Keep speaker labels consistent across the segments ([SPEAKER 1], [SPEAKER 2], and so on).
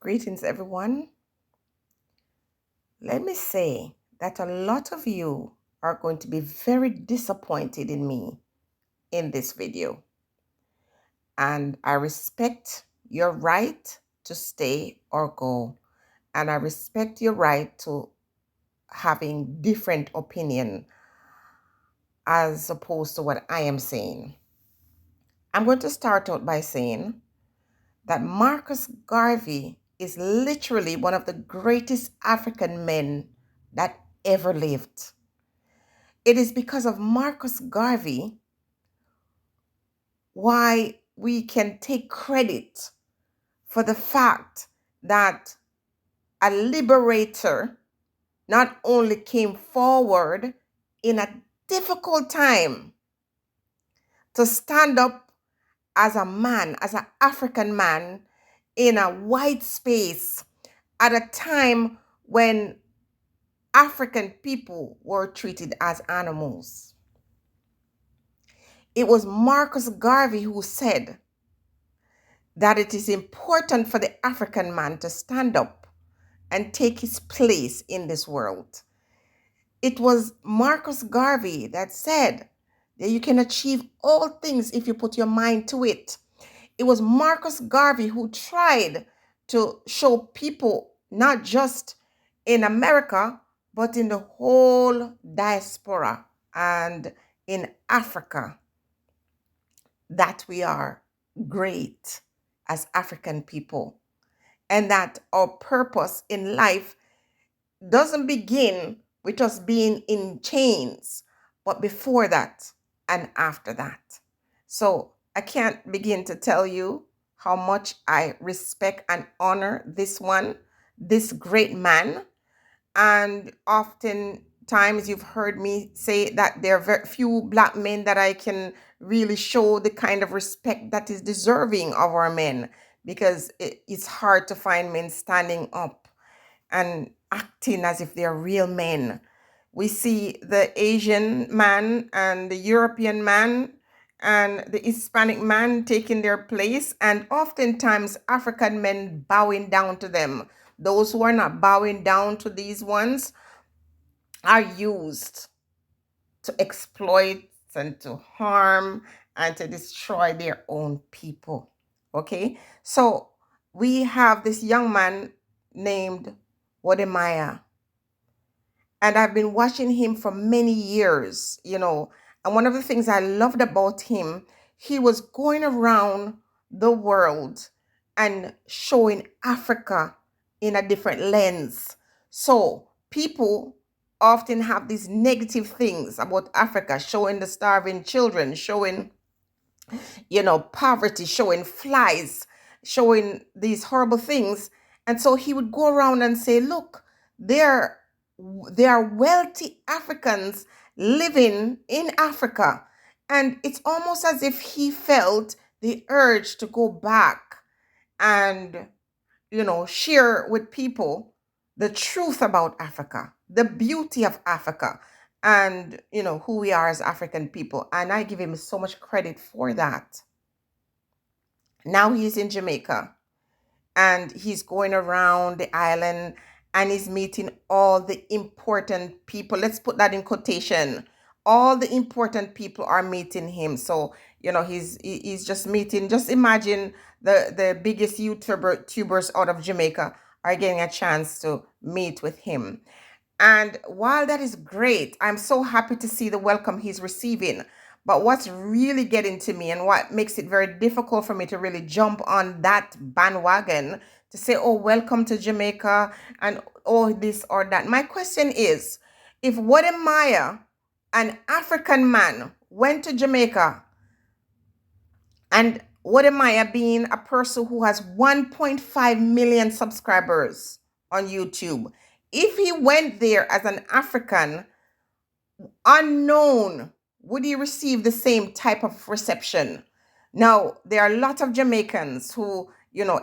[SPEAKER 1] Greetings, everyone. Let me say that a lot of you are going to be very disappointed in me in this video. And I respect your right to stay or go. And I respect your right to having different opinion as opposed to what I am saying. I'm going to start out by saying that Marcus Garvey is literally one of the greatest African men that ever lived. It is because of Marcus Garvey why we can take credit for the fact that a liberator not only came forward in a difficult time to stand up as a man, as an African man in a white space at a time when African people were treated as animals. It was Marcus Garvey who said that it is important for the African man to stand up and take his place in this world. It was Marcus Garvey that said that you can achieve all things if you put your mind to it. It was Marcus Garvey who tried to show people, not just in America, but in the whole diaspora and in Africa, that we are great as African people and that our purpose in life doesn't begin with us being in chains, but before that and after that. So I can't begin to tell you how much I respect and honor this great man. And oftentimes you've heard me say that there are very few Black men that I can really show the kind of respect that is deserving of our men, because it's hard to find men standing up and acting as if they're real men. We see the Asian man and the European man and the Hispanic man taking their place, and oftentimes African men bowing down to them. Those who are not bowing down to these ones are used to exploit and to harm and to destroy their own people. Okay, so we have this young man named Wode Maya, and I've been watching him for many years, and one of the things I loved about him, he was going around the world and showing Africa in a different lens. So people often have these negative things about Africa, showing the starving children, showing, poverty, showing flies, showing these horrible things. And so he would go around and say, look, there are wealthy Africans living in Africa. And it's almost as if he felt the urge to go back and, share with people the truth about Africa, the beauty of Africa, and, who we are as African people. And I give him so much credit for that. Now he's in Jamaica and he's going around the island and he's meeting all the important people. Let's put that in quotation. All the important people are meeting him. So, he's just meeting. Just imagine the biggest YouTubers out of Jamaica are getting a chance to meet with him. And while that is great, I'm so happy to see the welcome he's receiving. But what's really getting to me and what makes it very difficult for me to really jump on that bandwagon to say, oh, welcome to Jamaica and oh, this or that. My question is, if Wode Maya, an African man, went to Jamaica, and Wode Maya being a person who has 1.5 million subscribers on YouTube, if he went there as an African, unknown, would he receive the same type of reception? Now, there are a lot of Jamaicans who,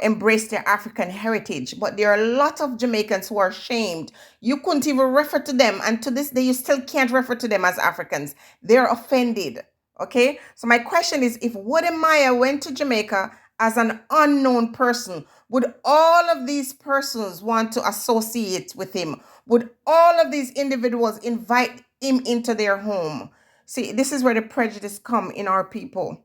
[SPEAKER 1] embrace their African heritage, but there are a lot of Jamaicans who are ashamed. You couldn't even refer to them, and to this day, you still can't refer to them as Africans. They're offended. Okay, so my question is, if Wode Maya went to Jamaica as an unknown person? Would all of these persons want to associate with him? Would all of these individuals invite him into their home? See, this is where the prejudice come in our people.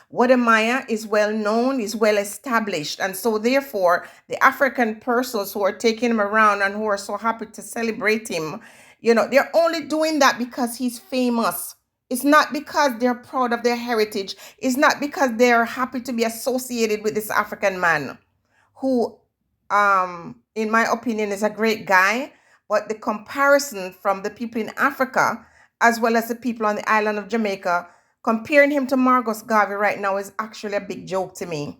[SPEAKER 1] Wode Maya is well known, is well established. And so, therefore, the African persons who are taking him around and who are so happy to celebrate him, they're only doing that because he's famous. It's not because they're proud of their heritage. It's not because they're happy to be associated with this African man who, in my opinion, is a great guy. But the comparison from the people in Africa, as well as the people on the island of Jamaica, comparing him to Marcus Garvey right now is actually a big joke to me.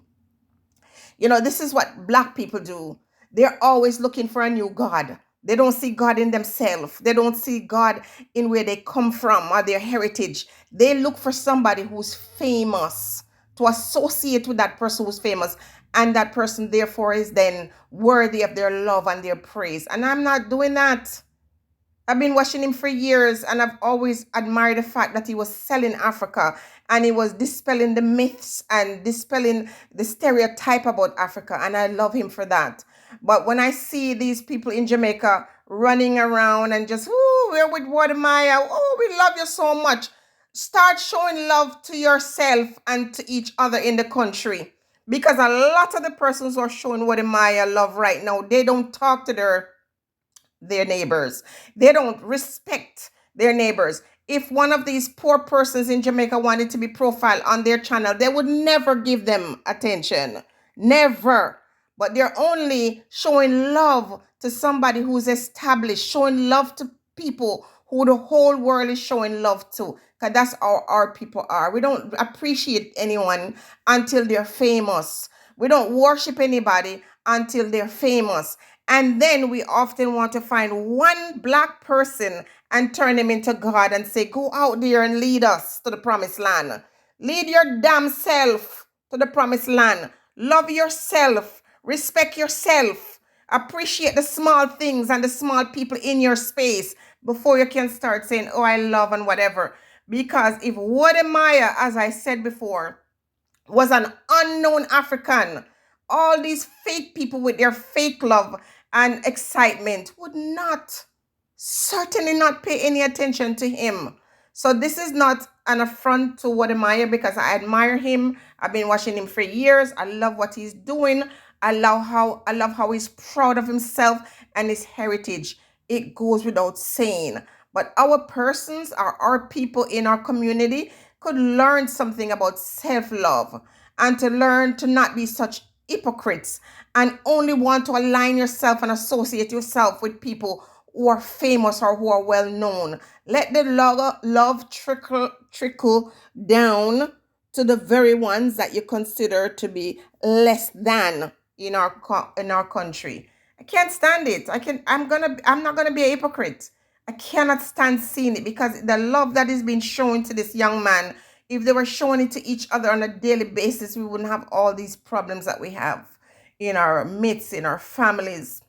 [SPEAKER 1] This is what black people do. They're always looking for a new God. They don't see God in themselves. They don't see God in where they come from or their heritage. They look for somebody who's famous to associate with that person who's famous. And that person, therefore, is then worthy of their love and their praise. And I'm not doing that. I've been watching him for years, and I've always admired the fact that he was selling Africa and he was dispelling the myths and dispelling the stereotype about Africa. And I love him for that. But when I see these people in Jamaica running around and just, oh, we're with Wode Maya, oh, we love you so much. Start showing love to yourself and to each other in the country. Because a lot of the persons who are showing Wode Maya love right now, they don't talk to their neighbors. They don't respect their neighbors. If one of these poor persons in Jamaica wanted to be profiled on their channel, they would never give them attention. Never. But they're only showing love to somebody who's established, showing love to people who the whole world is showing love to. Because that's how our people are. We don't appreciate anyone until they're famous. We don't worship anybody until they're famous. And then we often want to find one black person and turn him into God and say, go out there and lead us to the promised land. Lead your damn self to the promised land. Love yourself. Respect yourself. Appreciate the small things and the small people in your space before you can start saying, oh, I love and whatever. Because if Wode Maya, as I said before, was an unknown African, all these fake people with their fake love and excitement would not, certainly not pay any attention to him. So this is not an affront to Wode Maya because I admire him. I've been watching him for years. I love what he's doing. I love how he's proud of himself and his heritage. It goes without saying. But our persons or our people in our community could learn something about self-love and to learn to not be such hypocrites and only want to align yourself and associate yourself with people who are famous or who are well known. Let the love trickle down to the very ones that you consider to be less than in our country. I can't stand it. I'm not gonna be a hypocrite. I cannot stand seeing it because the love that is being shown to this young man, if they were showing it to each other on a daily basis, we wouldn't have all these problems that we have in our midst, in our families,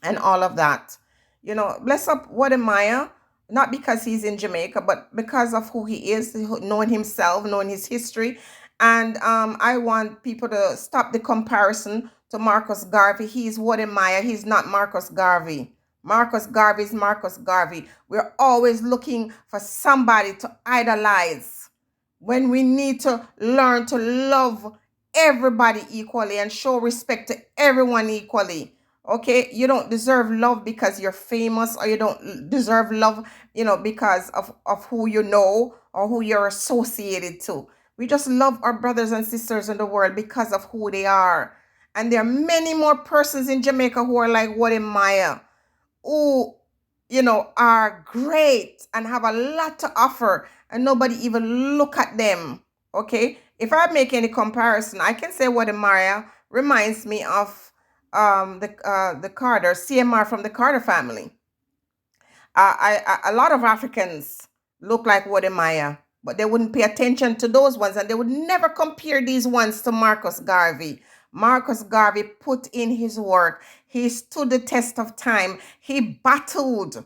[SPEAKER 1] and all of that. Bless up Wode Maya, not because he's in Jamaica, but because of who he is, knowing himself, knowing his history. And I want people to stop the comparison to Marcus Garvey. He's Wode Maya. He's not Marcus Garvey. Marcus Garvey is Marcus Garvey. We're always looking for somebody to idolize when we need to learn to love everybody equally and show respect to everyone equally. Okay, you don't deserve love because you're famous, or you don't deserve love, because of who you know or who you're associated to. We just love our brothers and sisters in the world because of who they are. And there are many more persons in Jamaica who are like Wode Maya, who, are great and have a lot to offer, and nobody even look at them. Okay, if I make any comparison, I can say Wode Maya reminds me of the Carter CMR from the Carter family. A lot of Africans look like Wode Maya, but they wouldn't pay attention to those ones, and they would never compare these ones to Marcus Garvey. Marcus Garvey put in his work. He stood the test of time. He battled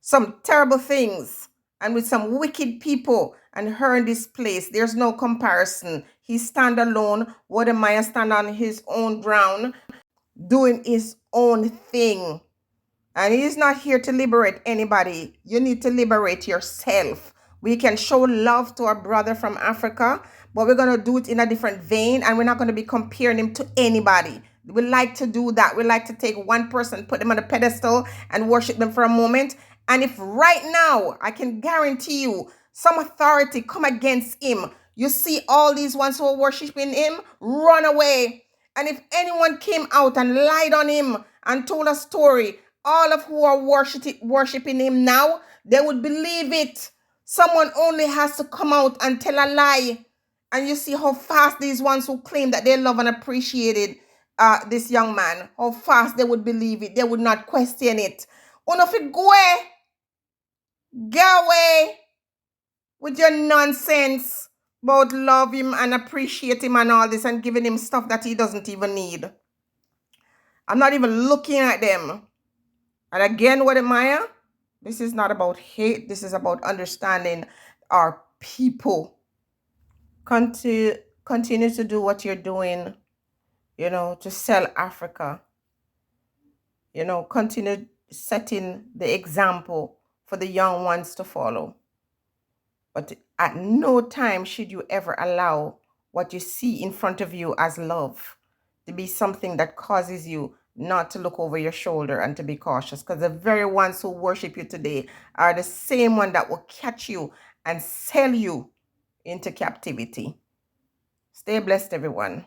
[SPEAKER 1] some terrible things and with some wicked people and earned this place. There's no comparison. He stand alone. Wode Maya stand on his own ground, doing his own thing. And he's not here to liberate anybody. You need to liberate yourself. We can show love to our brother from Africa, but we're going to do it in a different vein, and we're not going to be comparing him to anybody. We like to do that. We like to take one person, put them on a pedestal, and worship them for a moment. And if right now, I can guarantee you, some authority come against him, you see all these ones who are worshiping him, run away. And if anyone came out and lied on him and told a story, all of who are worshiping him now, they would believe it. Someone only has to come out and tell a lie. And you see how fast these ones who claim that they love and appreciated this young man, how fast they would believe it. They would not question it. Unofi go away with your nonsense about love him and appreciate him and all this and giving him stuff that he doesn't even need. I'm not even looking at them. And again, Wode Maya, this is not about hate. This is about understanding our people. Continue to do what you're doing, to sell Africa. Continue setting the example for the young ones to follow. But at no time should you ever allow what you see in front of you as love to be something that causes you not to look over your shoulder and to be cautious, because the very ones who worship you today are the same one that will catch you and sell you into captivity. Stay blessed, everyone.